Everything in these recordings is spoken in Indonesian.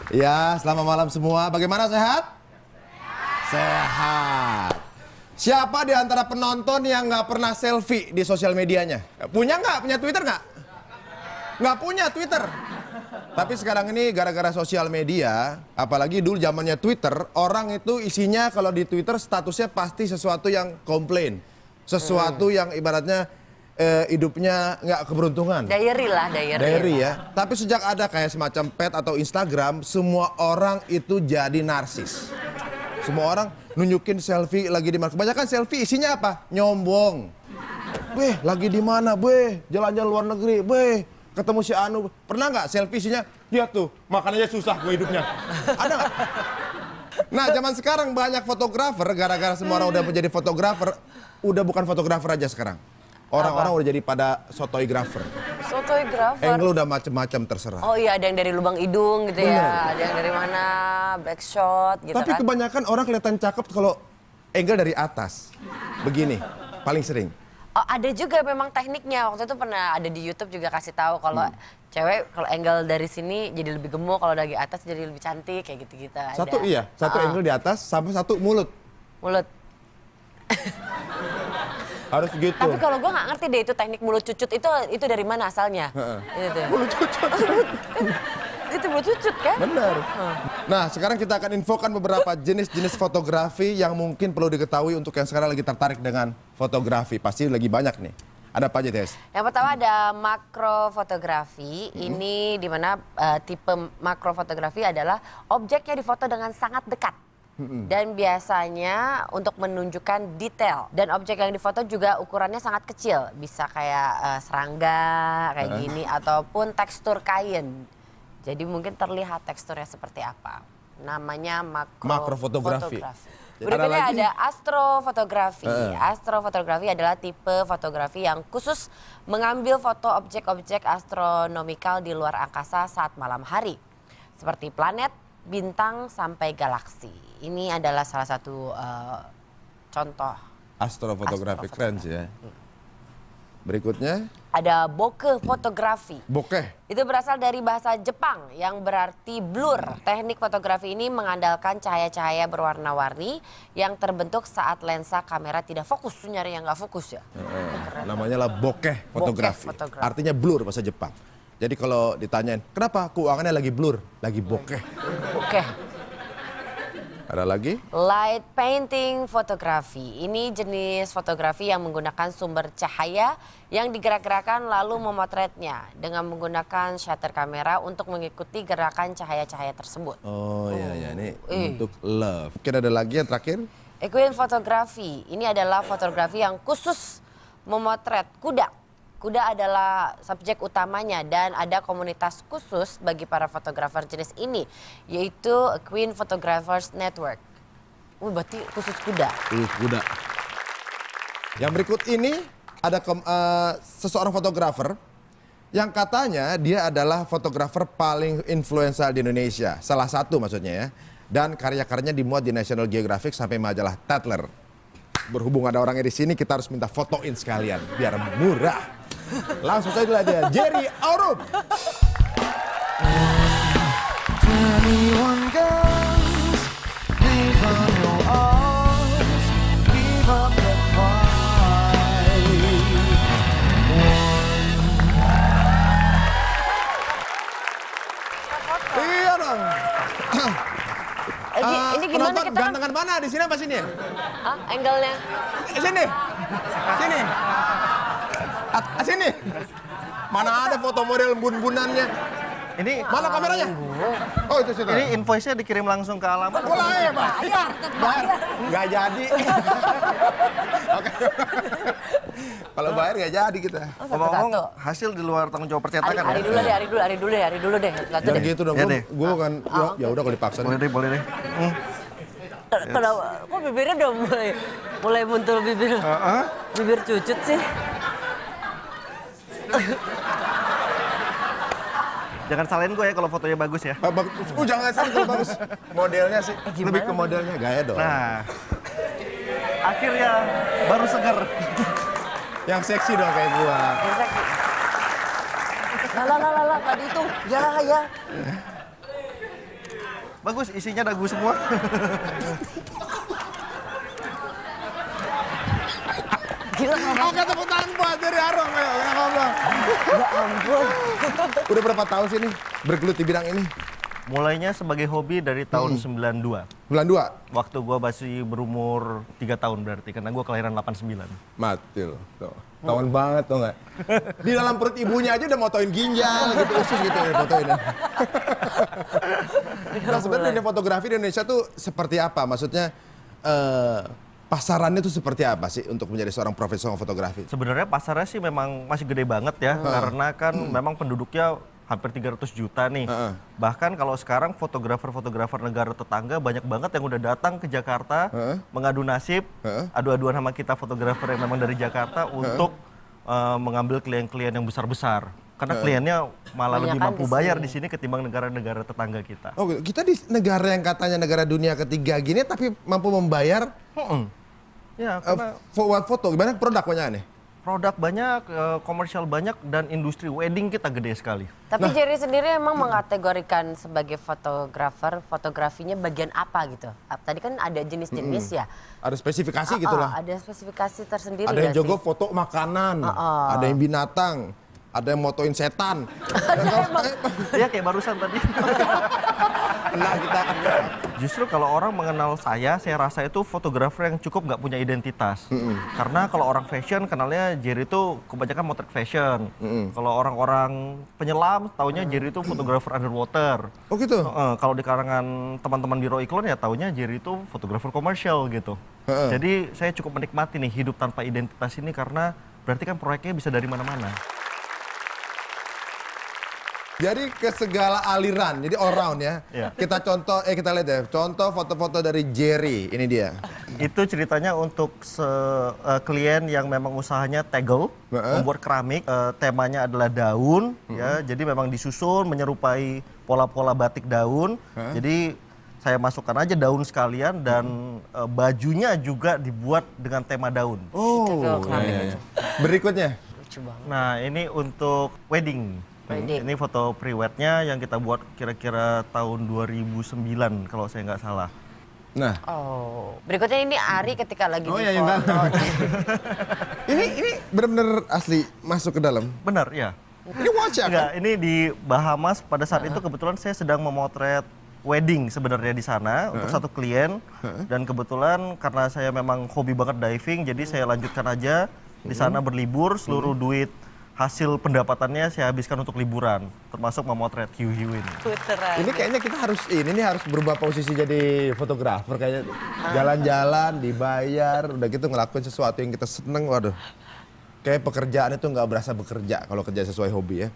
Ya, selamat malam semua. Bagaimana, sehat? Sehat. Siapa di antara penonton yang nggak pernah selfie di sosial medianya? Punya nggak? Punya Twitter nggak? Nggak punya Twitter. Tapi sekarang ini gara-gara sosial media, apalagi dulu zamannya Twitter, orang itu isinya kalau di Twitter statusnya pasti sesuatu yang komplain. Sesuatu yang ibaratnya hidupnya nggak keberuntungan. Diary lah, Diary ya. Tapi sejak ada kayak semacam pet atau Instagram, semua orang itu jadi narsis. Semua orang nunjukin selfie lagi di mana. Kebanyakan selfie isinya apa? Nyombong. Beh, lagi di mana, beh? Jalan-jalan luar negeri, beh. Ketemu si Anu. Pernah nggak selfie isinya? Lihat tuh, makan aja susah gue hidupnya. Ada nggak? Nah, zaman sekarang banyak fotografer, gara-gara semua orang udah menjadi fotografer, udah bukan fotografer aja sekarang. Orang-orang udah jadi pada sotoigrafer. Sotoigrafer? Angle udah macem-macem terserah. Oh iya, ada yang dari lubang hidung gitu ya. Ada yang dari mana, back shot gitu. Tapi kan. kebanyakan orang kelihatan cakep kalau angle dari atas. Begini, paling sering. Oh, ada juga memang tekniknya. Waktu itu pernah ada di YouTube juga kasih tahu kalau cewek kalau angle dari sini jadi lebih gemuk, kalau dari atas jadi lebih cantik kayak gitu-gitu. Satu iya, satu angle di atas sama satu mulut. Mulut. Harus gitu. Tapi kalau gue nggak ngerti deh itu teknik mulut cucut itu dari mana asalnya? Itu. Mulut cucut. Itu mulut cucut kan? Benar. Nah, sekarang kita akan infokan beberapa jenis-jenis fotografi yang mungkin perlu diketahui untuk yang sekarang lagi tertarik dengan fotografi. Pasti lagi banyak nih. Ada apa aja, Tes? Yang pertama ada makrofotografi. Ini dimana tipe makrofotografi adalah objek yang difoto dengan sangat dekat. Dan biasanya untuk menunjukkan detail. Dan objek yang difoto juga ukurannya sangat kecil. Bisa kayak serangga, kayak gini. Ataupun tekstur kain. Jadi mungkin terlihat teksturnya seperti apa. Namanya makrofotografi. Berikutnya ada astrofotografi. Astrofotografi adalah tipe fotografi yang khusus mengambil foto objek-objek astronomikal di luar angkasa saat malam hari. Seperti planet, bintang, sampai galaksi. Ini adalah salah satu contoh astrofotografi. Keren sih ya. Berikutnya ada bokeh fotografi. Bokeh? Itu berasal dari bahasa Jepang yang berarti blur. Teknik fotografi ini mengandalkan cahaya-cahaya berwarna-warni yang terbentuk saat lensa kamera tidak fokus. Nyari yang nggak fokus ya. Namanya lah bokeh fotografi. Fotografi. Artinya blur bahasa Jepang. Jadi kalau ditanyain, kenapa keuangannya lagi blur? Lagi bokeh. Bokeh. Ada lagi? Light painting fotografi. Ini jenis fotografi yang menggunakan sumber cahaya yang digerak-gerakan lalu memotretnya dengan menggunakan shutter kamera untuk mengikuti gerakan cahaya-cahaya tersebut. Oh iya, ini untuk love. Mungkin ada lagi yang terakhir? Equine fotografi. Ini adalah fotografi yang khusus memotret kuda. Kuda adalah subjek utamanya dan ada komunitas khusus bagi para fotografer jenis ini, yaitu Equine Photographers Network. Berarti khusus kuda. Kuda. Yang berikut ini ada seseorang fotografer yang katanya dia adalah fotografer paling influential di Indonesia. Salah satu maksudnya ya. Dan karya-karyanya dimuat di National Geographic sampai majalah Tatler. Berhubung ada orangnya di sini, kita harus minta fotoin sekalian biar murah. Langsung saja lah dia, Jerry Aurum. Iya dong. Ini gimana penonton, kita? gantengan mana? Di sini apa sini? Ah, angle-nya? Sini. Sini. Sini. Mana ada foto model bun-bunannya? Ini mana kameranya? Oh itu situ. Ini invoice-nya dikirim langsung ke alamat. Boleh ya Pak? Bayar. Nggak jadi. Oke. Kalau bayar nggak jadi kita. Ngomong-ngomong hasil di luar tanggung jawab percetakan Hari dulu deh. Jangan gitu dong. Ya deh. Gue kan ya udah kalau dipaksa. Boleh deh. Kalau kok bibirnya udah mulai muncul bibir. Bibir cucut sih. Jangan salahin gue ya kalau fotonya bagus ya. Jangan salahin kalau bagus. Modelnya sih. Lebih ke modelnya gaya dong. Nah, akhirnya baru seger. Yang seksi dong kayak gua. Lah tadi itu ya. Bagus, isinya dagu semua. Gila Oke, tepuk tangan buat Jerry Harong. Ayo, ngomong. ya ampun. Udah berapa tahun sih nih bergelut di bidang ini? Mulainya sebagai hobi dari tahun 92. Bulan 2? Waktu gua masih berumur 3 tahun berarti, karena gua kelahiran 89. Mati loh. Tuh. Tahun banget tuh nggak? Di dalam perut ibunya aja udah motoin ginjal gitu, usus gitu ya fotoin. Nah sebenarnya dunia fotografi di Indonesia tuh seperti apa? Maksudnya pasarannya tuh seperti apa sih untuk menjadi seorang profesional fotografi? Sebenarnya pasarnya sih memang masih gede banget ya, karena kan memang penduduknya hampir 300 juta nih. Bahkan kalau sekarang fotografer-fotografer negara tetangga banyak banget yang udah datang ke Jakarta mengadu nasib, adu-aduan sama kita fotografer yang memang dari Jakarta untuk mengambil klien-klien yang besar-besar. Karena kliennya malah lebih Kebanyakan mampu di bayar sini. di sini ketimbang negara-negara tetangga kita. Oh kita di negara yang katanya negara dunia ketiga gini tapi mampu membayar Ya, karena buat foto, gimana produknya nih? produk banyak, komersial banyak, dan industri wedding kita gede sekali. Tapi Jerry sendiri emang mengkategorikan sebagai fotografer, fotografinya bagian apa gitu? Tadi kan ada jenis-jenis ya. Ada spesifikasi gitu lah. Ada spesifikasi tersendiri Ada yang nggak jago sih? foto makanan, ada yang binatang, ada yang motoin setan. Iya kayak barusan tadi. Nah kita Justru kalau orang mengenal saya rasa itu fotografer yang cukup nggak punya identitas. Karena kalau orang fashion kenalnya Jerry itu kebanyakan motret fashion. Kalau orang-orang penyelam taunya Jerry itu fotografer underwater. Oh gitu? Kalau di kalangan teman-teman biro iklan ya taunya Jerry itu fotografer komersial gitu. Jadi saya cukup menikmati nih hidup tanpa identitas ini karena berarti kan proyeknya bisa dari mana-mana. Jadi ke segala aliran, jadi all round ya. Iya. Kita lihat ya, contoh foto-foto dari Jerry, ini dia. Itu ceritanya untuk klien yang memang usahanya tegel, membuat keramik, temanya adalah daun, ya. Jadi memang disusun menyerupai pola-pola batik daun. Jadi saya masukkan aja daun sekalian dan bajunya juga dibuat dengan tema daun. Oh, keramik. Berikutnya. Lucu banget. Nah ini untuk wedding. Wedding. Ini foto pre-wednya yang kita buat kira-kira tahun 2009 kalau saya nggak salah. Nah, Oh, berikutnya ini Ari ketika lagi Oh, di iya, yang foto. ini benar-benar asli masuk ke dalam. Benar, ya. Ini watch ya? Enggak, ini di Bahamas pada saat itu kebetulan saya sedang memotret wedding sebenarnya di sana untuk satu klien dan kebetulan karena saya memang hobi banget diving jadi saya lanjutkan aja di sana berlibur seluruh duit hasil pendapatannya saya habiskan untuk liburan termasuk memotret hiu-hiu ini. Puteran. Ini kayaknya kita harus harus berubah posisi jadi fotografer kayaknya. Jalan-jalan, dibayar, udah gitu ngelakuin sesuatu yang kita seneng, waduh. Kayak pekerjaan itu nggak berasa bekerja kalau kerja sesuai hobi ya.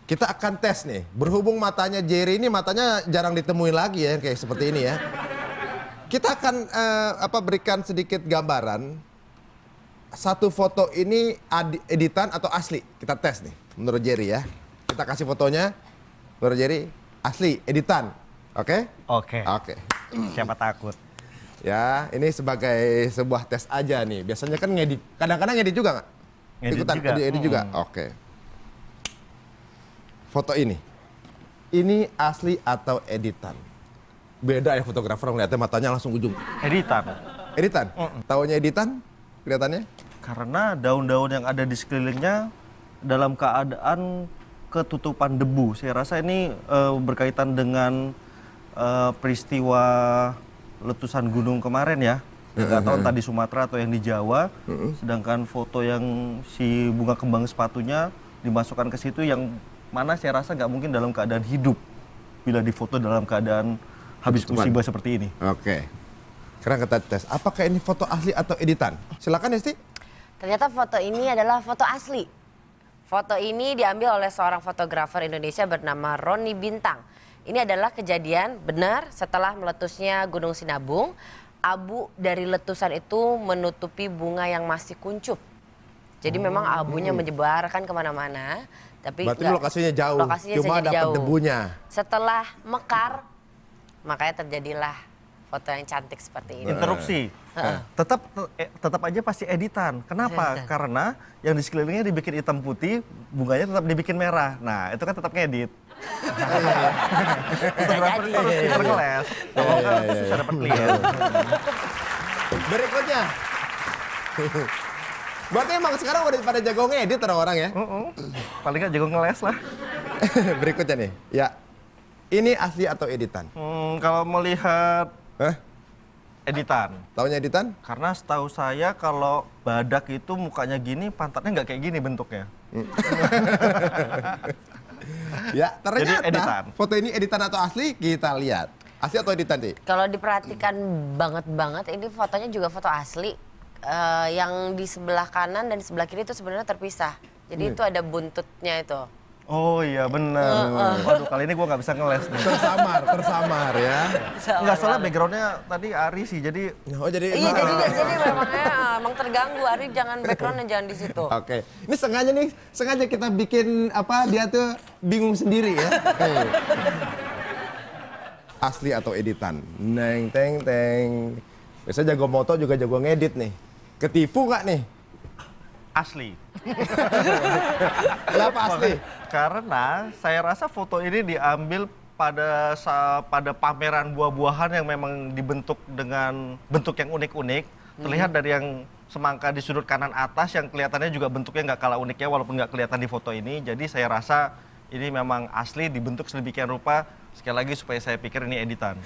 Kita akan tes nih, berhubung matanya Jerry ini matanya jarang ditemuin lagi ya kayak seperti ini ya. Kita akan berikan sedikit gambaran. Satu foto ini editan atau asli? Kita tes nih, menurut Jerry ya. Kita kasih fotonya, menurut Jerry asli, editan. Oke? Oke. Oke. Siapa takut? Ya, ini sebagai sebuah tes aja nih. Biasanya kan ngedit, kadang-kadang ngedit juga nggak? Ngedit Ikutan, juga. edit juga. Oke. Foto ini asli atau editan? Beda ya fotografer ngeliatnya matanya langsung ujung. Editan. Editan? Taunya editan? Kelihatannya? Karena daun-daun yang ada di sekelilingnya dalam keadaan ketutupan debu. Saya rasa ini berkaitan dengan peristiwa letusan gunung kemarin ya. Nggak tahu entah di Sumatera atau yang di Jawa. Sedangkan foto yang si bunga kembang sepatunya dimasukkan ke situ yang mana saya rasa nggak mungkin dalam keadaan hidup bila difoto dalam keadaan habis musibah seperti ini. Oke. Sekarang kita tes, apakah ini foto asli atau editan? Silakan Esti. Ternyata foto ini adalah foto asli. Foto ini diambil oleh seorang fotografer Indonesia bernama Roni Bintang. Ini adalah kejadian benar setelah meletusnya Gunung Sinabung. Abu dari letusan itu menutupi bunga yang masih kuncup. Jadi memang abunya menyebarkan kemana-mana. Tapi Berarti lokasinya jauh, lokasinya cuma jadi dapat jauh. debunya. Setelah mekar, makanya terjadilah foto yang cantik seperti ini. Interupsi. Tetap aja pasti editan. Kenapa? Editan. Karena yang di sekelilingnya dibikin hitam putih, bunganya tetap dibikin merah. Nah, itu kan tetap ngedit. Fotografer itu harus pintar ngeles. Kalau nggak susah dapat klien. Berikutnya. Berarti emang sekarang udah pada jago ngedit orang-orang ya? Paling nggak jago ngeles lah. Berikutnya nih, ya. Ini asli atau editan? Kalau melihat Hah? editan. Taunya editan? Karena setahu saya kalau badak itu mukanya gini, pantatnya nggak kayak gini bentuknya. Ya, ternyata editan. foto ini editan atau asli kita lihat. Asli atau editan, Ti? Kalau diperhatikan banget ini fotonya juga foto asli. Yang di sebelah kanan dan di sebelah kiri itu sebenarnya terpisah. Jadi itu ada buntutnya itu. Oh iya benar. Waduh kali ini gue nggak bisa ngeles nih. Tersamar ya. Nggak soalnya backgroundnya tadi Ari sih, jadi Oh, jadi Iya, jadi memang terganggu. Ari jangan backgroundnya jangan di situ. Oke. Ini sengaja kita bikin apa dia tuh bingung sendiri ya. Asli atau editan? Neng teng teng. Biasanya jago moto juga jago ngedit nih. Ketipu nggak nih? asli. Kenapa asli? Karena saya rasa foto ini diambil pada pameran buah-buahan yang memang dibentuk dengan bentuk yang unik-unik. Terlihat dari yang semangka di sudut kanan atas yang kelihatannya juga bentuknya nggak kalah uniknya walaupun nggak kelihatan di foto ini. Jadi saya rasa ini memang asli dibentuk sedemikian rupa. Sekali lagi supaya saya pikir ini editan.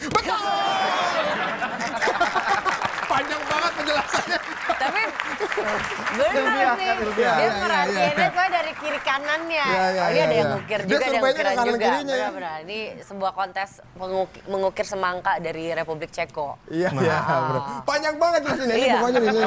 Panjang banget penjelasannya. Tapi benar sih. Dia perhatiannya soalnya dari kiri kanannya. Ini ada yang ngukir juga, ada yang ngukiran juga. Benar-benar. Ini sebuah kontes mengukir semangka dari Republik Ceko. Iya, benar. Panjang banget jelasinnya ini pokoknya ini.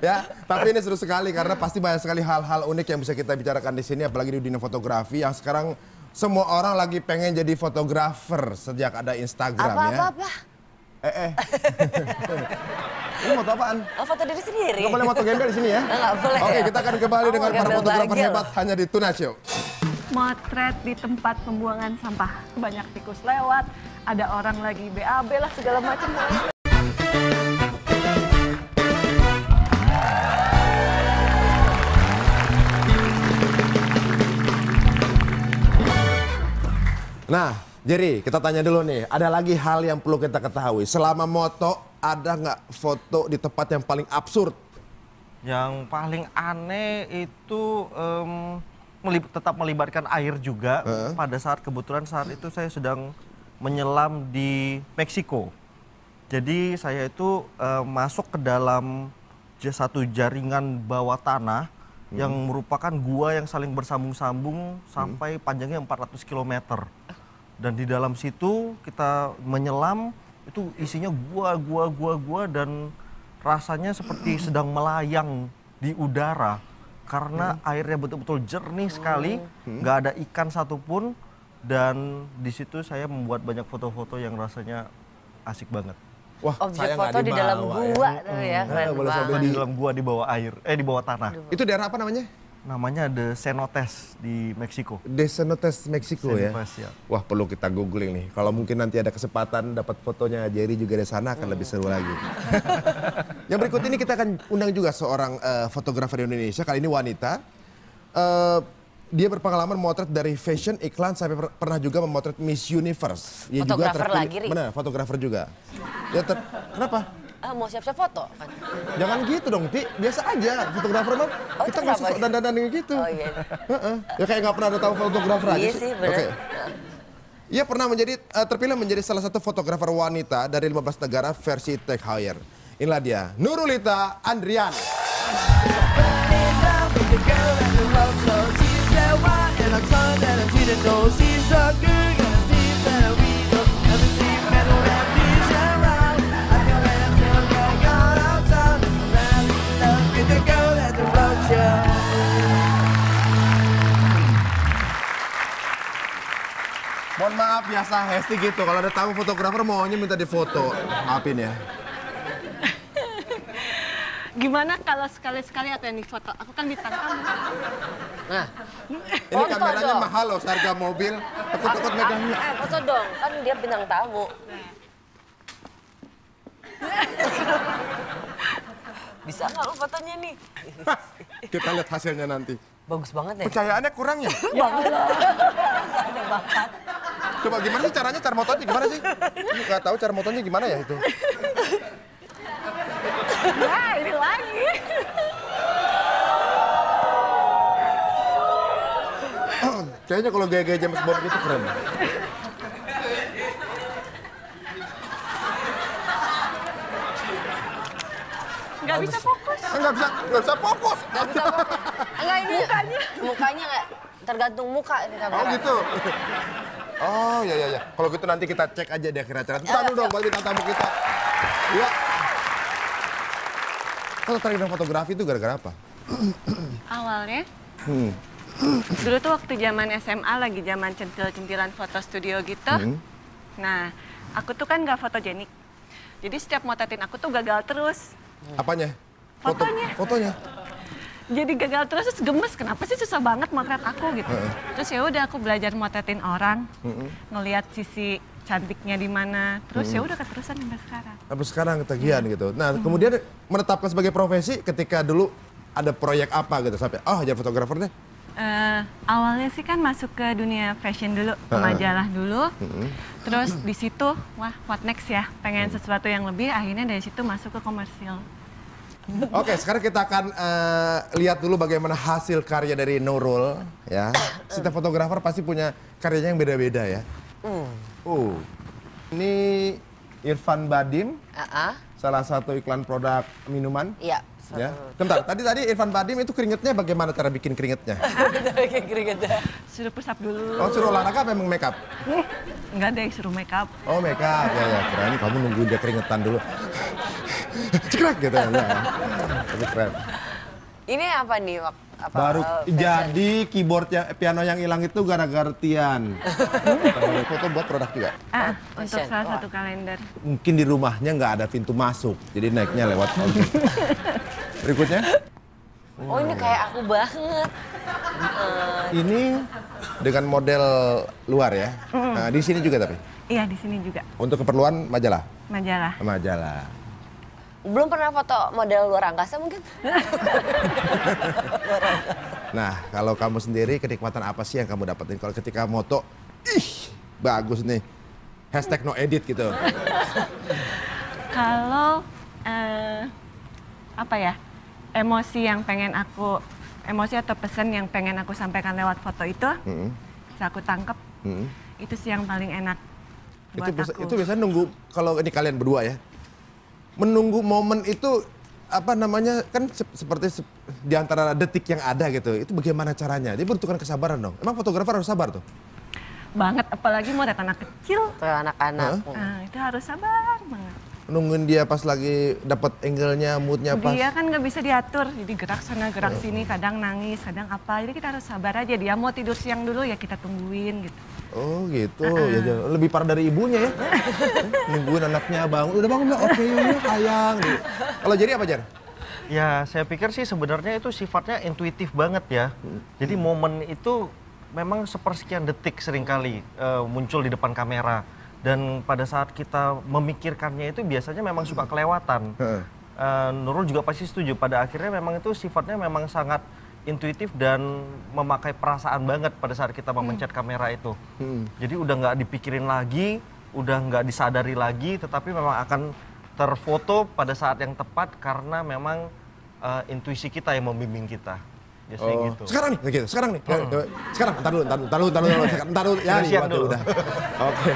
Ya, tapi ini seru sekali karena pasti banyak sekali hal-hal unik yang bisa kita bicarakan di sini, apalagi di dunia fotografi yang sekarang semua orang lagi pengen jadi fotografer sejak ada Instagram ya. Apa? Ini foto apaan? Oh, foto diri sendiri. Nggak boleh foto gembel di sini ya? Nggak boleh. Oke, ya? kita akan kembali dengan para gembel fotografer bagil. hebat hanya di Tuna Show. Motret di tempat pembuangan sampah. Banyak tikus lewat, ada orang lagi BAB lah segala macam. Nah, Jerry, kita tanya dulu nih, ada lagi hal yang perlu kita ketahui. Selama moto, ada nggak foto di tempat yang paling absurd? Yang paling aneh itu tetap melibatkan air juga. Pada kebetulan saat itu saya sedang menyelam di Meksiko. Jadi saya itu masuk ke dalam satu jaringan bawah tanah yang merupakan gua yang saling bersambung-sambung sampai panjangnya 400 km. Dan di dalam situ kita menyelam, itu isinya gua dan rasanya seperti sedang melayang di udara karena airnya betul-betul jernih sekali, nggak ada ikan satupun, dan di situ saya membuat banyak foto-foto yang rasanya asik banget. Wah, Objek saya nggak foto di dalam dibawa gua tuh ya, keren boleh sampai banget. Di dalam gua di bawah air, di bawah tanah. Itu daerah apa namanya? Namanya The Cenotes di Meksiko. The Cenotes, Meksiko ya? Cenotes, ya. Wah, perlu kita googling nih. Kalau mungkin nanti ada kesempatan dapat fotonya Jerry juga di sana akan lebih seru lagi. Yang berikut ini kita akan undang juga seorang fotografer Indonesia, kali ini wanita. Dia berpengalaman memotret dari fashion, iklan, sampai pernah juga memotret Miss Universe. Dia Fotografer lagi, Ri. Benar, fotografer juga. Ya kenapa? Mau siap-siap foto kan? Jangan gitu dong, Ti. Biasa aja. Fotografer mah kita nggak kenapa? suka dandan gitu. Oh iya. Ya kayak nggak pernah ada tahu fotografer aja Iya sih. sih, benar. Oke. Ia pernah terpilih menjadi salah satu fotografer wanita dari 15 negara versi Tag Heuer. Inilah dia, Nurulita Andrian. Mohon maaf, biasa Hesti gitu. Kalau ada tamu fotografer maunya minta difoto. Maafin ya. Gimana kalau sekali-sekali atau yang difoto? Aku kan bintang tamu. Nah, Ini foto kameranya dong. mahal loh, seharga mobil. Takut-takut megangnya. Foto dong, kan dia bintang tamu. Bisa nggak lo fotonya nih? Kita lihat hasilnya nanti. Bagus banget ya. Percayaannya kurang ya? bakat. Coba gimana sih caranya, cara motonya gimana sih? Ini nggak tahu cara motonya gimana ya itu. Nah, ini lagi. Kayaknya kalau gaya-gaya James Bond itu keren. Nggak bisa fokus. Nggak bisa fokus. Nggak bisa fokus. Enggak ini mukanya nggak tergantung muka ini kamera. Oh gitu. Oh ya. Kalau gitu nanti kita cek aja di akhir acara. Tepuk tangan dong buat bintang tamu kita. Ya. Kalau tertarik dengan fotografi itu gara-gara apa? Awalnya, dulu tuh waktu zaman SMA lagi zaman centil-centilan foto studio gitu. Nah, aku tuh kan nggak fotogenik. Jadi setiap motretin aku tuh gagal terus. Apanya? Fotonya. Jadi gagal terus gemes, kenapa sih susah banget motret aku gitu. Terus ya udah aku belajar motretin orang, ngelihat sisi cantiknya di mana. Terus ya udah keterusan sampai sekarang. Sampai sekarang ketagihan gitu. Nah, kemudian menetapkan sebagai profesi ketika dulu ada proyek apa gitu sampai jadi fotografer deh. Awalnya sih kan masuk ke dunia fashion dulu, ke majalah dulu. Terus di situ, wah what next ya, pengen sesuatu yang lebih, akhirnya dari situ masuk ke komersil. Oke, sekarang kita akan lihat dulu bagaimana hasil karya dari Nurul ya. Setiap fotografer pasti punya karyanya yang beda-beda ya. Ini Irfan Badim, salah satu iklan produk minuman. Iya. Ya. Bentar, tadi Irfan Badim itu keringetnya bagaimana cara bikin keringetnya? Keringetnya. Suruh push up dulu. Oh, suruh olahraga apa emang make up? Enggak deh, suruh make up. Oh, make up. Ya, keren. Kamu nungguin dia keringetan dulu. Cekrek gitu ya. Tapi keren. Ini apa nih? Baru jadi keyboardnya piano yang hilang itu gara-gara Tian. Foto buat produk juga. Untuk salah satu kalender. Mungkin di rumahnya nggak ada pintu masuk, jadi naiknya lewat ojek. Berikutnya. Oh ini kayak aku banget. Ini dengan model luar ya. Nah, di sini juga tapi. Iya, di sini juga. Untuk keperluan majalah. Majalah. Majalah. Belum pernah foto model luar angkasa mungkin? Nah, kalau kamu sendiri kenikmatan apa sih yang kamu dapetin kalau ketika moto? Ih, bagus nih. Hashtag no edit gitu. Kalau apa ya, emosi atau pesan yang pengen aku sampaikan lewat foto itu, bisa aku tangkep, itu sih yang paling enak buat aku. Itu biasanya nunggu, kalau ini kalian berdua ya, menunggu momen itu apa namanya, kan seperti di antara detik yang ada gitu, itu bagaimana caranya? Dia membutuhkan kesabaran dong. Emang fotografer harus sabar tuh? Banget, apalagi mau lihat anak kecil. Tuh anak-anak. Nah, itu harus sabar banget. Nungguin dia pas lagi dapat angle-nya, mood-nya pas. Dia kan nggak bisa diatur, jadi gerak sana, gerak sini, kadang nangis, kadang apa. Jadi kita harus sabar aja, dia mau tidur siang dulu ya kita tungguin gitu. Oh gitu, ya lebih parah dari ibunya ya. Nungguin anaknya bangun, udah bangun belum? Oke, sayang. Gitu. Kalau jadi apa, Jar? Ya, saya pikir sih sebenarnya itu sifatnya intuitif banget ya. Jadi momen itu memang sepersekian detik seringkali muncul di depan kamera. Dan pada saat kita memikirkannya itu biasanya memang suka kelewatan. Nurul juga pasti setuju, pada akhirnya memang itu sifatnya memang sangat intuitif dan memakai perasaan banget pada saat kita memencet kamera itu. Jadi udah nggak dipikirin lagi, udah nggak disadari lagi, tetapi memang akan terfoto pada saat yang tepat karena memang intuisi kita yang membimbing kita. Biasanya gitu. Sekarang nih, gitu. Sekarang nih. Sekarang, entar dulu. Ya, nih, siap dulu. Udah. Oke.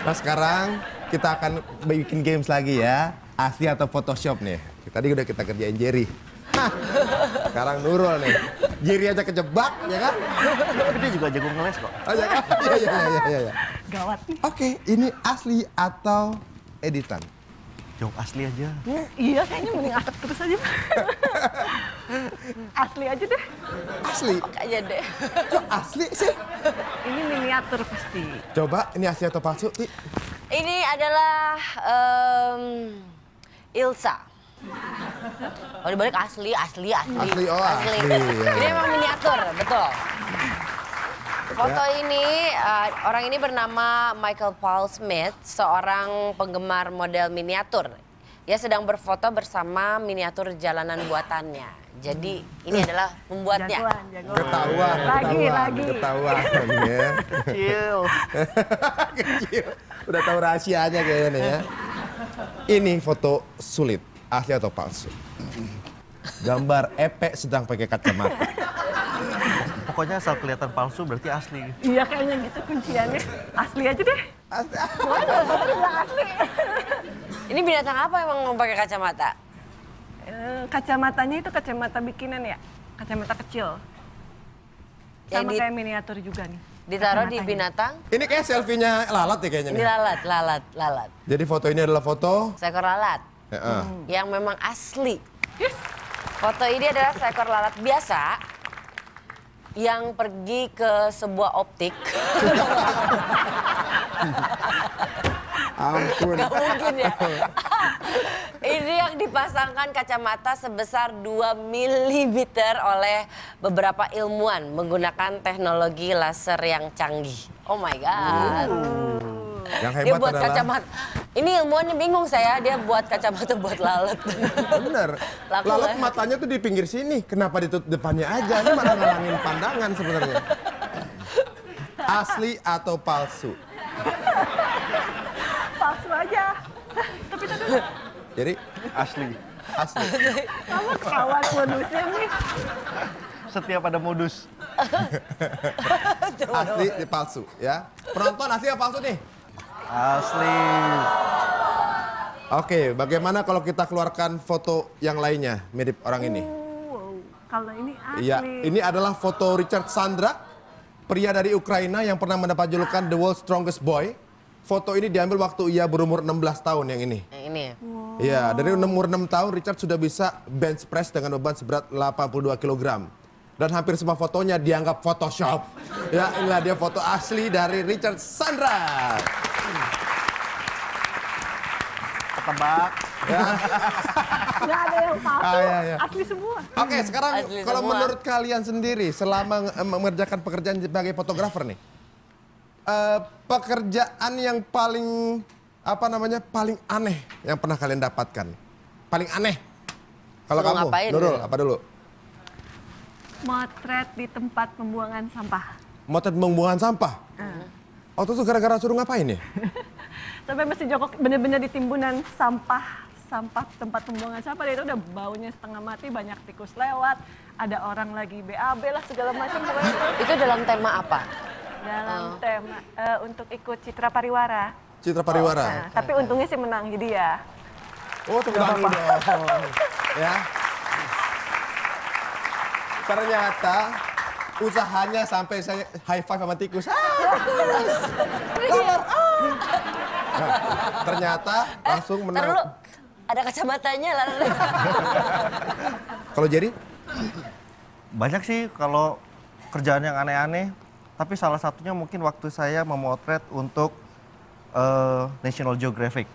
Nah, sekarang kita akan bikin games lagi ya. Asli atau Photoshop nih. Tadi udah kita kerjain Jerry. Nah, sekarang Nurul nih. Jerry aja kejebak, ya kan? Tapi dia juga jago ngeles kok. Oh, ya kan? Iya. Gawat nih. Oke, ini asli atau editan? Jawab asli aja. Iya, kayaknya mending atak terus aja. Asli aja deh. Asli? Oke aja deh. Kok asli sih? Ini miniatur pasti. Coba, ini asli atau palsu? Ti? Ini adalah Ilsa. Oh dibalik asli. Asli, oh asli, ya. Ini emang miniatur, betul. Foto ini, orang ini bernama Michael Paul Smith, seorang penggemar model miniatur. Dia sedang berfoto bersama miniatur jalanan buatannya. Jadi ini adalah pembuatnya. Jagoan. Ketahuan, Lagi. ketahuan ya. Kecil. Kecil. Udah tahu rahasianya kayaknya nih ya. Ini foto sulit, asli atau palsu? Gambar Epe sedang pakai kacamata. Pokoknya asal kelihatan palsu berarti asli. Iya kayaknya gitu kunciannya. Asli aja deh. Asli. Ini binatang apa emang mau pakai kacamata? Kacamatanya itu kacamata bikinan ya? Kacamata kecil. Yang Sama di- kayak miniatur juga nih. Ditaruh di Kacamatanya. binatang? Ini kayak selfie-nya lalat ya kayaknya Ini nih. lalat. Jadi foto ini adalah foto Seekor lalat yang memang asli. Foto ini adalah seekor lalat biasa yang pergi ke sebuah optik. ampun. Gak mungkin ya. Ini yang dipasangkan kacamata sebesar 2 mm oleh beberapa ilmuwan menggunakan teknologi laser yang canggih. Oh my God. Yang Dia hebat buat adalah kacamata. Ini ilmuwannya bingung saya, dia buat kacamata buat lalat. bener. Laku Lalat ya. matanya tuh di pinggir sini. Kenapa ditutup depannya aja? Ini malah ngalangin pandangan sebenarnya. Asli atau palsu? Palsu aja. Tapi tadi Jadi Asli. asli. kamu kawan modusnya nih. Setiap ada modus. Asli palsu ya. Penonton asli atau palsu nih? Asli. Oke, bagaimana kalau kita keluarkan foto yang lainnya mirip orang ini? Wow, kalau ini asli. Iya, ini adalah foto Richard Sandra, pria dari Ukraina yang pernah mendapat julukan The World's Strongest Boy. Foto ini diambil waktu ia berumur 16 tahun yang ini. Yang ini ya. Iya, dari umur 6 tahun Richard sudah bisa bench press dengan beban seberat 82 kg. Dan hampir semua fotonya dianggap Photoshop. Ya, inilah dia foto asli dari Richard Sandra. Ketebak. Nggak ada yang palsu. Iya. Asli semua. Oke, sekarang Asli kalau semua. menurut kalian sendiri selama mengerjakan pekerjaan sebagai fotografer nih, pekerjaan yang paling paling aneh yang pernah kalian dapatkan? Paling aneh? Kalau Suruh kamu, ngapain Nurul, dulu? apa dulu? Motret di tempat pembuangan sampah. Motret pembuangan sampah. Waktu itu gara-gara suruh ngapain ya? Sampai mesti jongkok bener-bener di timbunan sampah tempat pembuangan sampah itu udah baunya setengah mati, banyak tikus lewat, ada orang lagi BAB lah segala macam pokoknya Itu dalam tema apa? dalam tema untuk ikut Citra Pariwara. Citra Pariwara. Nah, tapi untungnya sih menang jadi ya. Oh, tepuk tangan dulu dong. Ya. Ternyata usahanya sampai saya high five sama tikus. Nah, ternyata langsung Ntar dulu, menang. ada kacamatanya lah. Kalau jadi? Banyak sih kalau kerjaan yang aneh-aneh. Tapi salah satunya mungkin waktu saya memotret untuk National Geographic.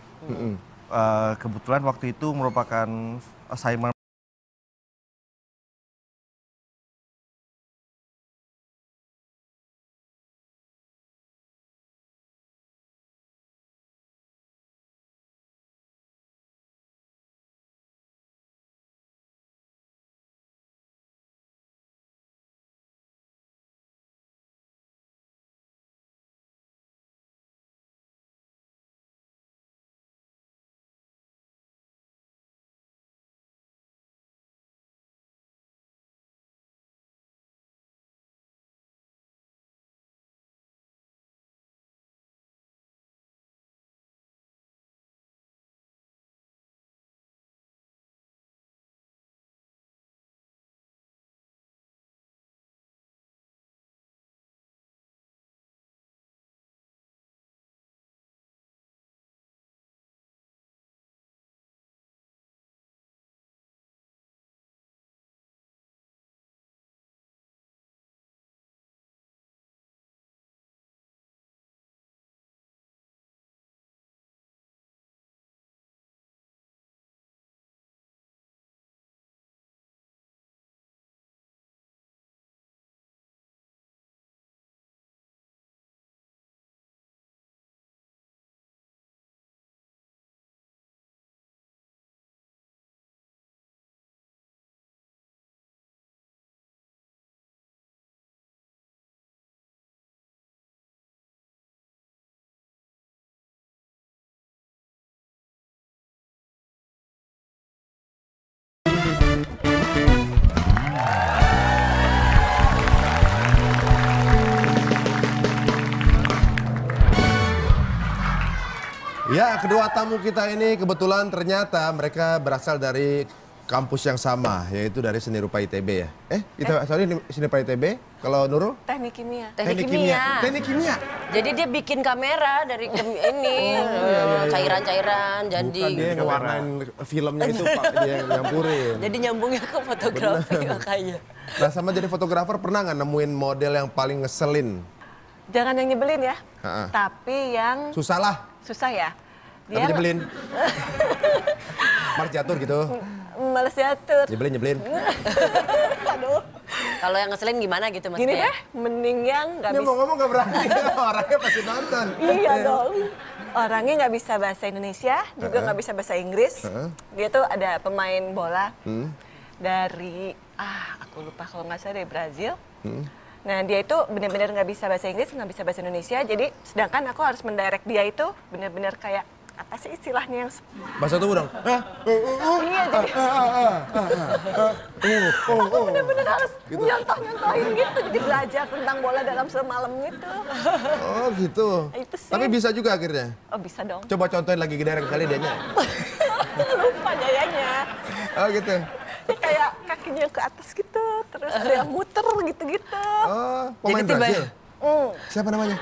Kebetulan waktu itu merupakan assignment Ya, kedua tamu kita ini kebetulan ternyata mereka berasal dari kampus yang sama, yaitu dari Seni Rupa ITB ya. Sorry, Seni Rupa ITB. Kalau Nurul? Teknik kimia. Teknik kimia. Teknik kimia. Jadi dia bikin kamera dari ini cairan-cairan jadi. Bukan dia yang ngewarnain filmnya itu Pak, dia yang nyampurin. Jadi nyambungnya ke fotografi makanya. Nah, sama jadi fotografer pernah nggak nemuin model yang paling ngeselin? Jangan yang nyebelin ya. Ha-ha. Tapi yang Susah lah, susah ya. tapi nyebelin. Mars jatuh gitu. Males diatur. Nyebelin. Aduh. Kalau yang ngeselin gimana gitu Gini maksudnya? deh, mending yang nggak Dia bisa. mau ngomong nggak berani, orangnya pasti nonton. Iya dong. Orangnya nggak bisa bahasa Indonesia, juga nggak bisa bahasa Inggris. Dia tuh ada pemain bola dari, aku lupa kalau nggak salah dari Brazil. Nah dia itu benar-benar nggak bisa bahasa Inggris, nggak bisa bahasa Indonesia. Jadi sedangkan aku harus mendirect dia itu benar-benar kayak apa sih istilahnya yang Bahasa tubuh dong. iya jadi aku benar-benar harus nyontohin gitu. Jadi belajar tentang bola dalam semalam gitu. Oh gitu. Itu sih. Tapi bisa juga akhirnya. Oh bisa dong. Coba contohin lagi direct kali dianya. Lupa gayanya. Oh gitu. Dia kayak kakinya ke atas gitu, terus ada yang muter gitu-gitu. Oh, pemain Jadi tiba- Brazil. Siapa namanya?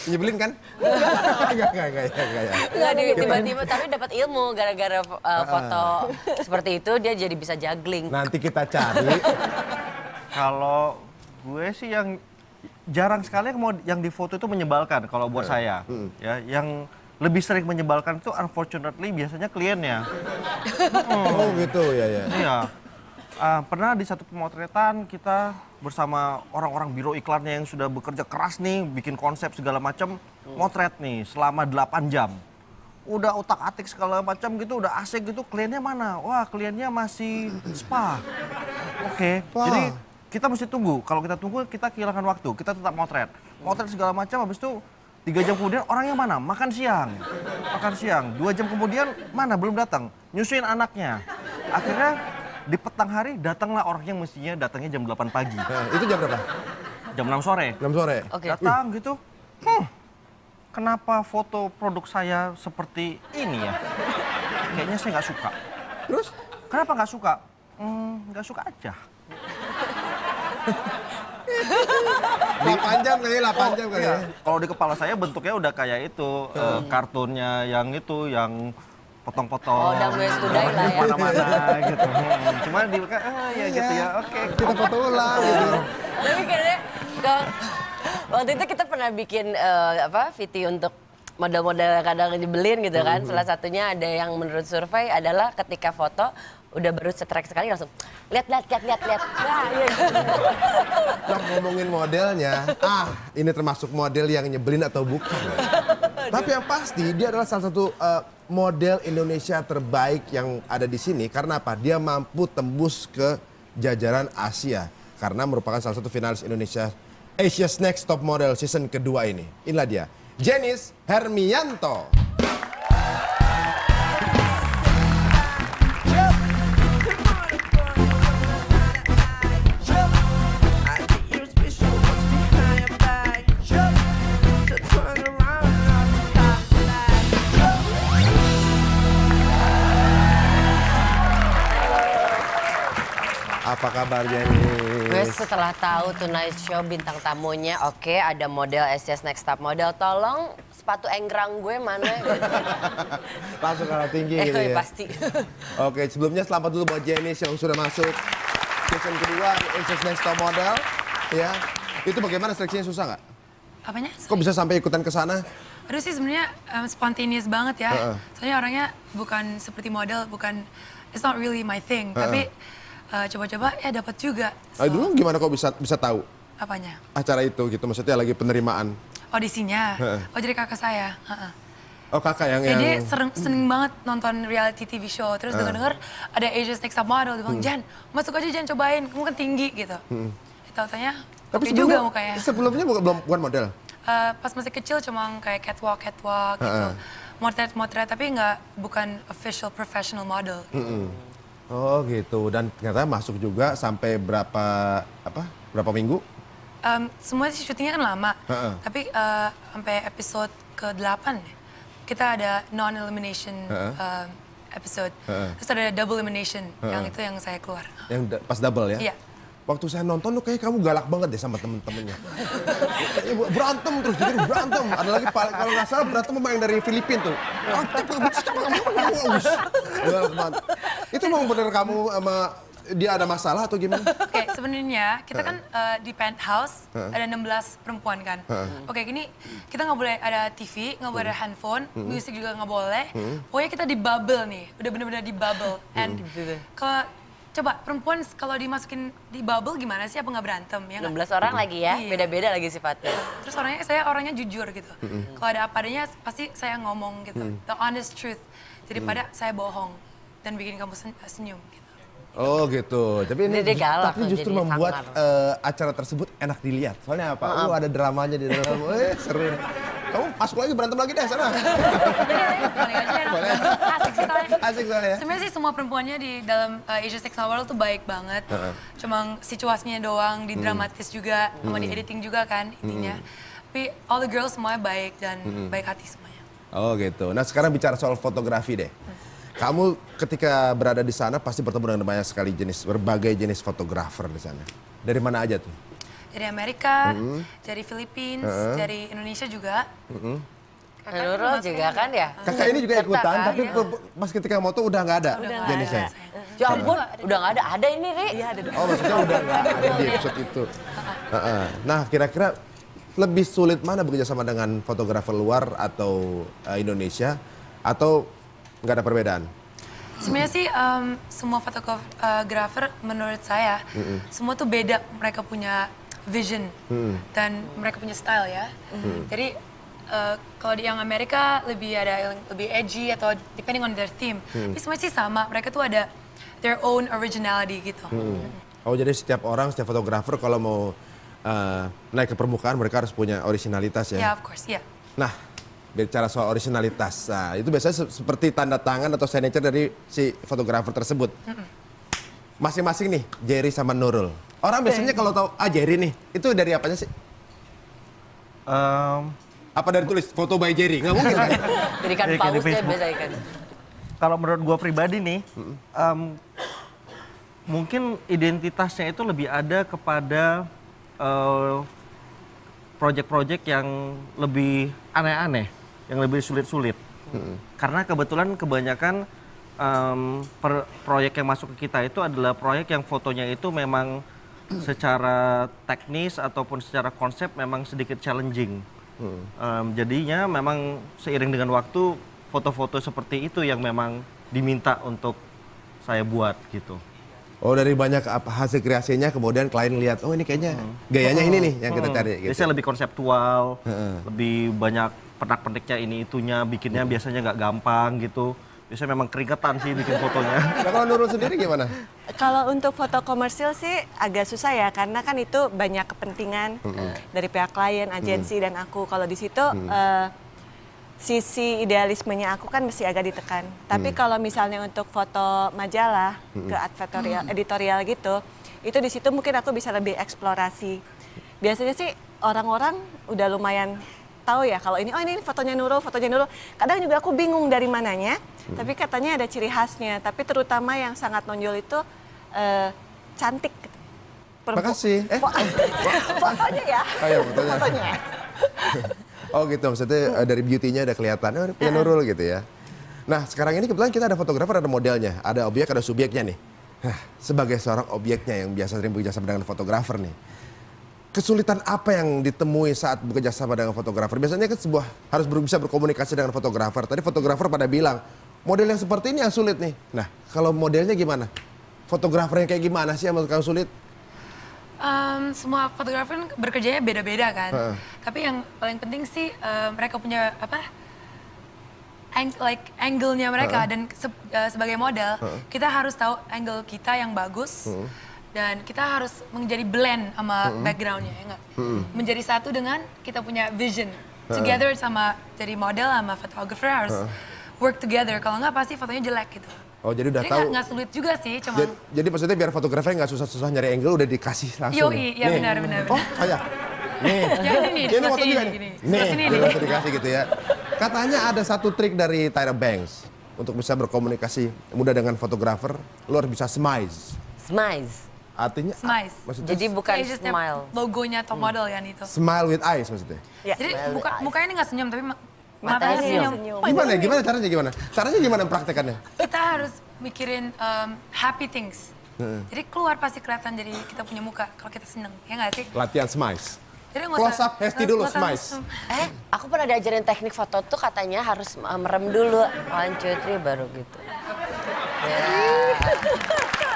Nyebelin kan? Enggak ya. Enggak, tiba-tiba tapi dapat ilmu gara-gara foto seperti itu dia jadi bisa juggling. Nanti kita cari. Kalau gue sih yang jarang sekali yang di foto itu menyebalkan kalau buat saya. Ya, yang lebih sering menyebalkan itu unfortunately biasanya kliennya. Oh gitu ya. Iya. Pernah di satu pemotretan kita bersama orang-orang biro iklannya yang sudah bekerja keras nih, bikin konsep segala macam, motret nih selama 8 jam. Udah otak-atik segala macam gitu, udah asik gitu, kliennya mana? Wah, kliennya masih spa. Oke, Wah. jadi kita mesti tunggu. Kalau kita tunggu, kita kehilangan waktu. Kita tetap motret. Motret segala macam, habis itu 3 jam kemudian orangnya mana? Makan siang. 2 jam kemudian mana? Belum datang. Nyusuin anaknya. Akhirnya di petang hari datanglah orang yang mestinya datangnya jam 8 pagi. Nah, itu jam berapa? Jam 6 sore. 6 sore. Oke. Datang gitu. Kenapa foto produk saya seperti ini ya? Kayaknya saya nggak suka. Terus? Kenapa nggak suka? Nggak suka aja. 8 jam kali, 8 jam kali. Iya. Kalau di kepala saya bentuknya udah kayak itu kartunnya yang itu yang potong-potong. Oh, Dang Wes Today lah ya. Mana-mana gitu. Cuma di ya gitu ya. Oke. Kita foto ulang gitu. Tapi kayaknya waktu itu kita pernah bikin VT untuk model-model kadang nyebelin gitu kan. Salah satunya ada yang menurut survei adalah ketika foto udah baru setrek sekali langsung lihat. Nah, iya. Nah, ngomongin modelnya, ini termasuk model yang nyebelin atau bukan? Tapi yang pasti dia adalah salah satu model Indonesia terbaik yang ada di sini. Karena apa? Dia mampu tembus ke jajaran Asia. Karena merupakan salah satu finalis Indonesia Asia's Next Top Model season kedua ini. Inilah dia, Jenis Hermianto. Apa kabar Jenis? Gue setelah tahu Tonight Show bintang tamunya, oke, ada model Asia's Next Top Model, tolong sepatu enggrang gue mana gitu. Langsung kalah tinggi gitu ya? Pasti. Oke, sebelumnya selamat dulu buat Jenis yang sudah masuk season kedua Asia's Next Top Model. Ya, itu bagaimana seleksinya, susah nggak? Apanya? Kok bisa sampai ikutan ke sana? Aduh sih sebenarnya spontaneous banget ya. Heeh. Soalnya orangnya bukan seperti model, it's not really my thing. Tapi coba-coba ya dapat juga. Dulu gimana kok bisa tahu Apanya? acara itu gitu? Maksudnya lagi penerimaan. Audisinya. Heeh. Oh jadi kakak saya. Heeh. Oh kakak yang Ya dia seneng banget nonton reality TV show. Terus denger ada Asia's Next Top Model. Dia bilang, Jan masuk aja Jan, cobain. Kamu kan tinggi gitu. Tahu-taunya Tapi oke juga mukanya. sebelumnya bukan model. Pas masih kecil cuma kayak catwalk gitu. Motret tapi bukan official professional model. Oh gitu, dan ternyata masuk juga sampai berapa minggu? Semuanya sih syutingnya kan lama, Heeh. tapi sampai episode ke-8 deh. Kita ada non-elimination episode. Terus ada double elimination, yang itu yang saya keluar. Yang pas double ya? Iya. Waktu saya nonton tuh kayak kamu galak banget deh sama temen-temennya. Kayaknya berantem terus, jadi berantem. Ada lagi kalau nggak salah berantem sama yang dari Filipina tuh. Galak banget. Itu emang bener kamu sama dia ada masalah atau gimana? Oke, sebenarnya kita kan di penthouse ada 16 perempuan kan. Oke, gini kita nggak boleh ada TV, nggak boleh ada handphone, musik juga nggak boleh. Pokoknya kita di bubble nih, udah bener-bener di bubble. And kalau coba perempuan kalau dimasukin di bubble gimana sih? Apa nggak berantem ya? 16 orang lagi ya, Iya. beda-beda lagi sifatnya. Terus saya orangnya jujur gitu. Kalau ada apa adanya pasti saya ngomong gitu. The honest truth. Daripada saya bohong dan bikin kamu senyum gitu. Oh gitu. Tapi ini Dia galak tapi loh, justru jadi membuat sangar. acara tersebut enak dilihat. Soalnya apa? Ada dramanya di dalam. Seru. Kamu masuk lagi berantem lagi deh sana. Balik aja ya. Asik sih soalnya. Asik soalnya. Sebenarnya sih semua perempuannya di dalam Asia Next World tuh baik banget. Cuma situasinya doang, didramatis juga, sama di editing juga kan intinya. Tapi all the girls semuanya baik dan baik hati semuanya. Oh gitu. Nah sekarang bicara soal fotografi deh. Kamu ketika berada di sana pasti bertemu dengan banyak sekali berbagai jenis fotografer di sana. Dari mana aja tuh? Dari Amerika, dari Filipina, dari Indonesia juga. Kakak Nurul juga juga kan ya? Kakak ini juga ikutan, Serta, tapi pas ketika moto udah nggak ada jenisnya. Ya ampun, udah nggak ada. Ada ini, Ri. Iya ada dong. Oh maksudnya udah nggak ada di episode itu. Nah kira-kira lebih sulit mana bekerja sama dengan fotografer luar atau Indonesia atau nggak ada perbedaan? Sebenarnya sih semua fotografer menurut saya semua tuh beda, mereka punya vision dan mereka punya style ya. Jadi kalau di yang Amerika lebih ada yang lebih edgy atau depending on their theme. Tapi semuanya sih sama, mereka tuh ada their own originality gitu. Oh jadi setiap orang, setiap fotografer kalau mau naik ke permukaan mereka harus punya originalitas ya? Yeah, of course, yeah. Nah, bicara soal originalitas, nah, itu biasanya seperti tanda tangan atau signature dari si fotografer tersebut. Masing-masing nih, Jerry sama Nurul. Orang biasanya kalau tahu, Jerry nih, itu dari apanya sih? Apa dari tulis foto by Jerry? Nggak mungkin kan? Jadi kan Jadi kayak di paus deh Facebook. biasanya kan. Kalau menurut gua pribadi nih, mungkin identitasnya itu lebih ada kepada project-project yang lebih aneh-aneh, yang lebih sulit-sulit. Karena kebetulan kebanyakan proyek yang masuk ke kita itu adalah proyek yang fotonya itu memang secara teknis ataupun secara konsep memang sedikit challenging. Jadinya memang seiring dengan waktu foto-foto seperti itu yang memang diminta untuk saya buat gitu. Oh dari banyak hasil kreasinya kemudian klien lihat, oh ini kayaknya gayanya ini nih yang kita cari. Gitu. Biasanya lebih konseptual, lebih banyak pernak-perniknya ini itunya, bikinnya biasanya nggak gampang gitu. Biasanya memang keringetan sih bikin fotonya. Nah kalau Nurul sendiri gimana? Kalau untuk foto komersil sih agak susah ya, karena kan itu banyak kepentingan dari pihak klien, agensi dan aku. Kalau di situ sisi idealismenya aku kan mesti agak ditekan. Tapi kalau misalnya untuk foto majalah ke editorial gitu, itu di situ mungkin aku bisa lebih eksplorasi. Biasanya sih orang-orang udah lumayan tahu ya kalau ini, oh ini fotonya Nurul, fotonya Nurul. Kadang juga aku bingung dari mananya, tapi katanya ada ciri khasnya. Tapi terutama yang sangat nonjol itu cantik. Makasih. Fotonya ya. Oh iya fotonya. Oh gitu, maksudnya dari beauty-nya ada kelihatan, oh ini punya Nurul gitu ya. Nah sekarang ini kebetulan kita ada fotografer, ada modelnya, ada objek, ada subjeknya nih. Nah, sebagai seorang objeknya yang biasa sering bekerja sama dengan fotografer nih. Kesulitan apa yang ditemui saat bekerja sama dengan fotografer? Biasanya kan harus bisa berkomunikasi dengan fotografer. Tadi fotografer pada bilang, model yang seperti ini yang sulit nih. Nah kalau modelnya gimana? Fotografer yang kayak gimana sih yang menurut kamu sulit? Semua fotografer bekerjanya beda-beda kan. Tapi yang paling penting sih mereka punya angle-nya mereka dan sebagai model kita harus tahu angle kita yang bagus dan kita harus menjadi blend sama backgroundnya ya nggak? Menjadi satu dengan kita punya vision together sama jadi model sama fotografer harus work together. Kalau nggak pasti fotonya jelek gitu. Oh jadi udah tahu. Nggak sulit juga sih, cuma. Jadi maksudnya biar fotografer nggak susah-susah nyari angle udah dikasih langsung. Yoi, ya benar. Oh kayak Nih. Yang ini nih, di sebelah foto sini juga nih, nih. gini. Nih, Sebelah sini nih. langsung dikasih gitu ya. Katanya ada satu trik dari Tyra Banks untuk bisa berkomunikasi mudah dengan fotografer, lo harus bisa smize. Smize. Artinya Smize. maksudnya Jadi bukan Kayak just smile. logonya top model ya itu. smile with eyes maksudnya. Jadi mukanya ini nggak senyum tapi Matanya matanya senyum. senyum. Gimana? Gimana caranya gimana? Caranya gimana praktekannya? Kita harus mikirin happy things. Jadi keluar pasti kelihatan dari kita punya muka kalau kita seneng, ya nggak sih? Latihan smize. Jadi nggak Close usah- up, Hesti dulu, nggak usah smize. langsung. Aku pernah diajarin teknik foto tuh katanya harus merem dulu. 1, 2, 3 baru gitu. Ya.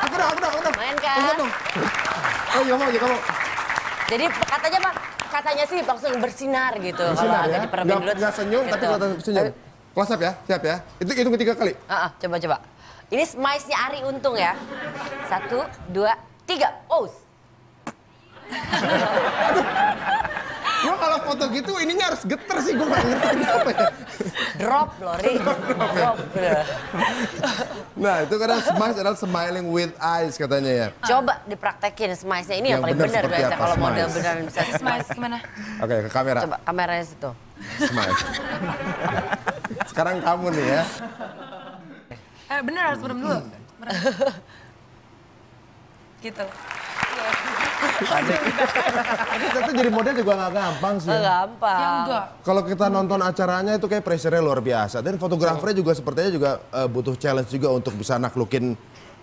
Aku dong. Main kan? Lihat dong. Oh iya mau, kamu. Jadi katanya Pak, katanya sih langsung bersinar gitu. Kalau Bersinar agak ya. diperemin dulu. Nggak senyum, tapi gitu. kelihatan senyum. Close up ya, siap ya. Itu hitung 3 kali. Coba. Ini smize-nya Ari Untung ya. 1, 2, 3. Oh. Gua kalau foto gitu ininya harus geter sih, gua nggak ngerti kenapa ya. Drop loh, Ri. Drop. Nah itu kadang smize adalah smiling with eyes katanya ya. Coba dipraktekin smize-nya ini yang, Yang paling benar benar seperti biasa apa kalau model smize? beneran bisa Smize smize. gimana? Oke ke kamera. Coba kameranya situ. Smile. Sekarang kamu nih ya. Bener harus merem dulu. Merem. Gitu. Ternyata jadi model juga nggak gampang sih. Gampang. Ya enggak. Kalau kita nonton acaranya itu kayak pressure-nya luar biasa. Dan fotografernya juga sepertinya juga butuh challenge juga untuk bisa naklukin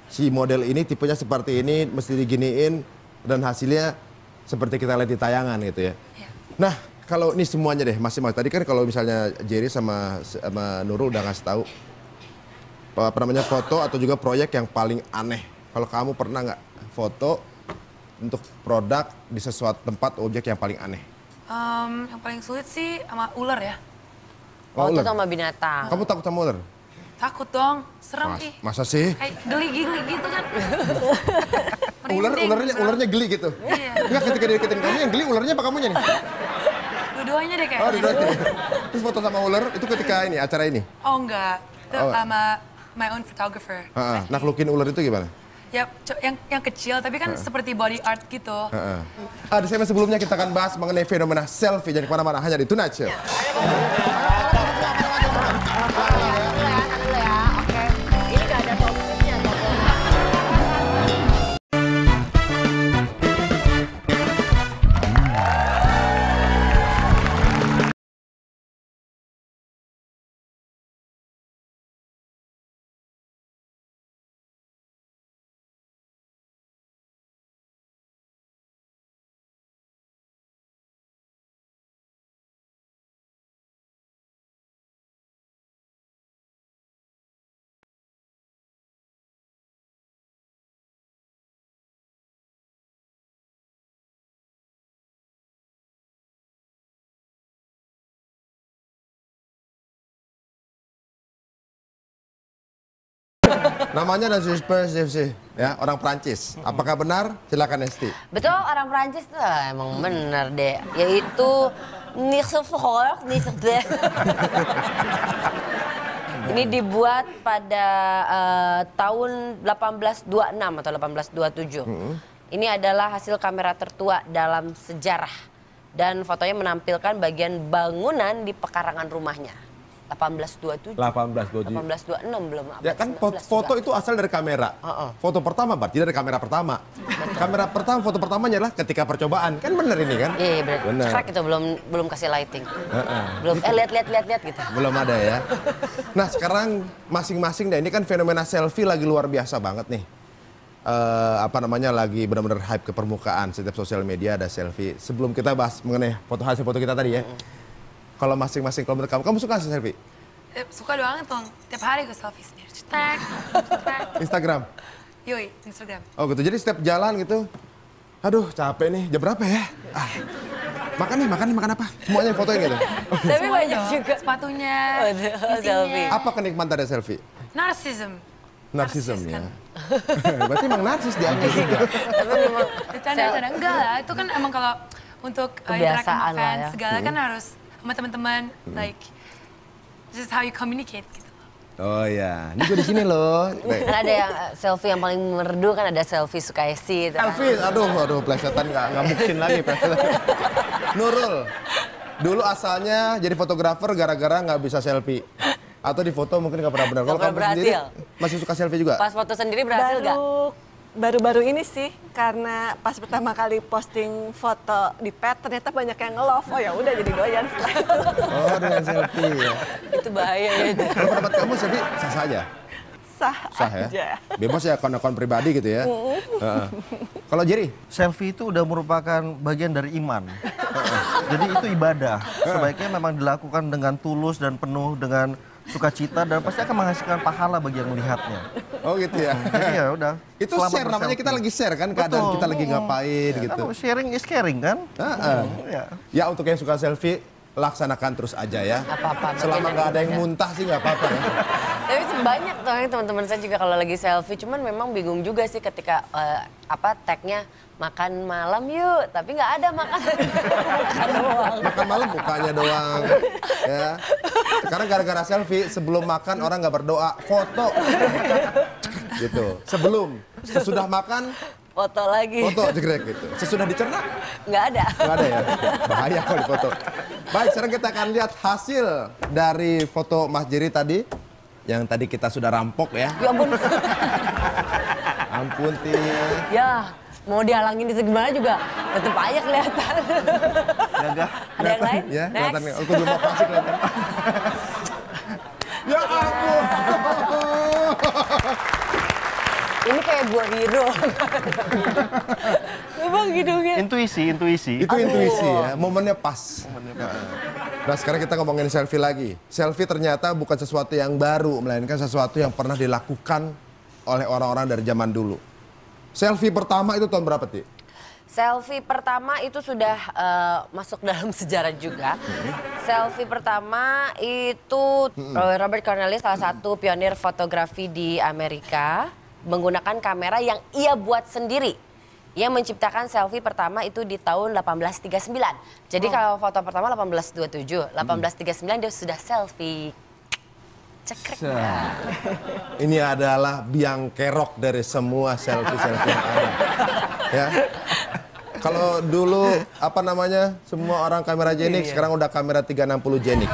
si model ini tipenya seperti ini, mesti diginiin dan hasilnya seperti kita lihat di tayangan gitu ya. Nah, kalau ini semuanya deh masing-masing. Tadi kan kalau misalnya Jerry sama Nurul udah ngasih tahu apa namanya foto atau juga proyek yang paling aneh. Kalau kamu pernah nggak foto untuk produk di sesuatu tempat objek yang paling aneh? Yang paling sulit sih sama ular ya. Oh, itu ular. sama binatang. Kamu takut sama ular? Takut dong, serem ih. Masa sih? Kayak geli-geli gitu kan. Ularnya geli gitu. Iya. Enggak ketika dideketin kamu yang geli ularnya apa kamunya nih? Dua-duanya deh Oh, kayaknya. dua-duanya. Terus foto sama ular itu ketika ini acara ini. Oh enggak, itu Oh. sama my own photographer. Heeh. Naklukin ular itu gimana? Ya, yang kecil tapi kan seperti body art gitu. Heeh. Di segmen sebelumnya kita akan bahas mengenai fenomena selfie. Jangan kemana-mana, hanya di Tonight Show. Oke. Ini gak ada topiknya. Namanya Nazis sih, ya orang Prancis. Apakah benar? Silakan Esti. Betul, orang Prancis tuh emang bener deh. Yaitu Nixofor, Ini dibuat pada tahun 1826 atau 1827. Ini adalah hasil kamera tertua dalam sejarah. Dan fotonya menampilkan bagian bangunan di pekarangan rumahnya. 1827. 1827. 1826 belum. Ya kan foto itu asal dari kamera. Foto pertama berarti dari kamera pertama. Kamera pertama, foto pertamanya adalah ketika percobaan. Kan bener ini kan? Iya, bener. Bener. Cekrek itu belum kasih lighting. Belum lihat gitu. Belum ada ya. Nah sekarang masing-masing deh, ini kan fenomena selfie lagi luar biasa banget nih. Lagi benar-benar hype ke permukaan. Setiap sosial media ada selfie. Sebelum kita bahas mengenai hasil foto kita tadi ya. Kalau masing-masing, kalau menurut kamu suka sih selfie? Suka banget tuh, tiap hari gue selfie sendiri. Cetek. Instagram? Yoi, Instagram. Oh gitu, jadi setiap jalan gitu, aduh capek nih, jam berapa ya? Makan apa? Semuanya fotoin gitu. Tapi banyak juga. Sepatunya, Selfie. Apa kenikmatan dari selfie? Narsism. Narsismnya. kan. Berarti emang narsis diambil juga. Tapi memang Bercanda-bercanda, enggak lah. Itu kan emang kalau untuk interact sama Kebiasaan lah fans, ya. segala kan harus sama teman-teman, like, this is how you communicate gitu. Oh iya, ini gue di sini loh. Baik. Kan ada yang selfie yang paling merdu kan ada selfie Sukaisi. Itu kan. Elvis, aduh, plesetan nggak mungkin lagi plesetan. Nurul, dulu asalnya jadi fotografer gara-gara nggak bisa selfie. Atau di foto mungkin nggak pernah benar. Kalau Nggak kamu sendiri berhasil. masih suka selfie juga? Pas foto sendiri berhasil nggak? Baru-baru ini sih, karena pas pertama kali posting foto di pet ternyata banyak yang nge-love. Oh ya udah jadi doyan setelah itu. Oh, dengan selfie ya. Itu bahaya ya itu. Kalau pendapat kamu selfie sah saja? Sah Ya? aja. Bebas ya akun-akun pribadi gitu ya? Heeh. Kalau Jerry? Selfie itu udah merupakan bagian dari iman. Jadi itu ibadah. Sebaiknya memang dilakukan dengan tulus dan penuh dengan sukacita dan pasti akan menghasilkan pahala bagi yang melihatnya. Oh gitu ya? Jadi ya udah. Itu selamat share, namanya berselfie. kita lagi share kan keadaan Betul. kita lagi ngapain Ya, gitu. kan sharing is caring kan? Heeh. Ya. Ya untuk yang suka selfie, laksanakan terus aja ya. Nggak apa-apa, Selama bagian nggak ada dari yang ibadah. muntah sih nggak apa-apa ya. Tapi banyak tuh teman-teman saya juga kalau lagi selfie, cuman memang bingung juga sih ketika tagnya makan malam yuk, tapi nggak ada makan. Makan doang. Makan malam mukanya doang. Ya. Sekarang gara-gara selfie, sebelum makan orang nggak berdoa, foto. Gitu. Sebelum, sesudah makan, Foto lagi. foto jegrek gitu. Sesudah dicerna, Nggak ada. nggak ada ya. Bahaya kalau di foto. Baik, sekarang kita akan lihat hasil dari foto Mas Jerry tadi. Yang tadi kita sudah rampok ya. Ya ampun. Ampun, Tia. Ya, mau dihalangin di segimana juga tetep aja kelihatan. Gagah. Ada yang lain? Ya, kelihatan. Next. Aku belum pasti kelihatan. Ya ampun. Ini kayak gua hero. Emang hidungnya. Intuisi. Itu intuisi ya, momennya pas. Nah sekarang kita ngomongin selfie lagi. Selfie ternyata bukan sesuatu yang baru, melainkan sesuatu yang pernah dilakukan oleh orang-orang dari zaman dulu. Selfie pertama itu tahun berapa, Ti? Selfie pertama itu sudah masuk dalam sejarah juga. Selfie pertama itu Robert Cornelius, salah satu pionir fotografi di Amerika, menggunakan kamera yang ia buat sendiri. Ia menciptakan selfie pertama itu di tahun 1839. Jadi kalau foto pertama 1827, 1839 dia sudah selfie. Cekrek. Ini adalah biang kerok dari semua selfie-selfie yang ada. Ya. Kalau dulu semua orang kamera jenik, sekarang udah kamera 360 jenik.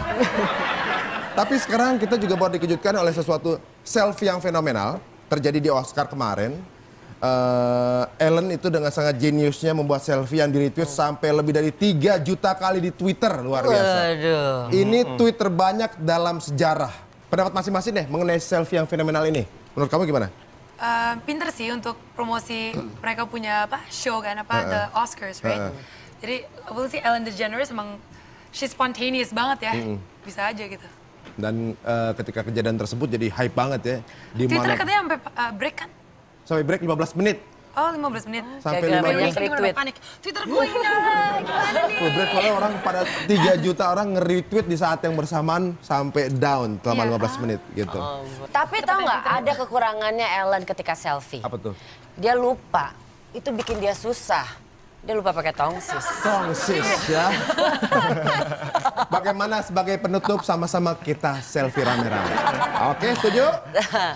Tapi sekarang kita juga baru dikejutkan oleh sesuatu selfie yang fenomenal terjadi di Oscar kemarin. Ellen itu dengan sangat jeniusnya membuat selfie yang di-retweet sampai lebih dari 3 juta kali di Twitter, luar biasa. Waduh. Ini tweet terbanyak dalam sejarah. Pendapat masing-masing deh mengenai selfie yang fenomenal ini. Menurut kamu gimana? Pinter sih untuk promosi mereka punya show kan the Oscars, right? Jadi aku sih Ellen DeGeneres emang she's spontaneous banget ya, bisa aja gitu. Dan ketika kejadian tersebut jadi hype banget ya. Di Twitter mana katanya sampai break kan? sampai break 15 menit. Oh 15 menit. Sampai Gara-gara 15 banyak menit. Gimana retweet. panik? Twitter gue hilang, gimana nih? Break soalnya orang pada 3 juta orang nge-retweet di saat yang bersamaan sampai down selama Iya. 15 menit gitu. Tapi tahu nggak ada kekurangannya Ellen ketika selfie. Apa tuh? Dia lupa. Itu bikin dia susah. Dia lupa pakai tongsis. Tongsis ya. Bagaimana sebagai penutup sama-sama kita selfie rame-rame. Oke, setuju?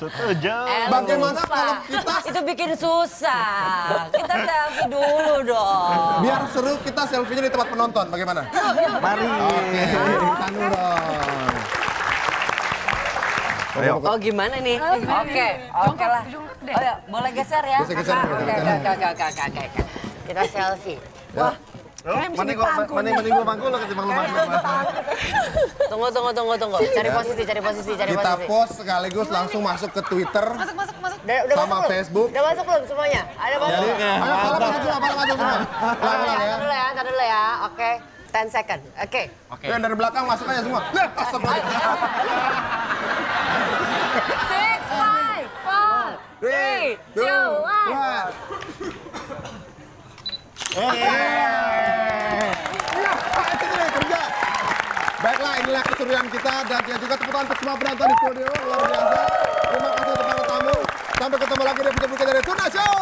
Setuju. Bagaimana Lupa. kalau kita- Itu bikin susah. Kita selfie dulu dong. Biar seru kita selfie-nya di tempat penonton. Bagaimana? Mari. Oke, kita dulu dong. Ayo. Oh gimana nih? Oke lah. Oh ya, boleh geser ya? Geser-geser, Kakak? geser-geser. Oke. Kita selfie. Ya. Mending gua bangku lo ketimbang lu bangku. Tunggu. Cari posisi. Kita post sekaligus langsung masuk ke Twitter. Udah Sama masuk belum? Facebook. Udah masuk belum semuanya? Ada masuk? Jadi, ayo kalau masuk semua. Ntar dulu ya. Oke. 10 second. Oke. Yang dari belakang masuk aja semua. Nah, astagfirullah. 6, 5, 4, 3, 2, 1. Oke. Iya, itu dia kerja. Baiklah, inilah keseruan kita dan juga tepuk tangan untuk semua penonton di studio. Luar biasa. Terima kasih untuk para tamu. Sampai ketemu lagi di episode berikutnya dari Tuna Show.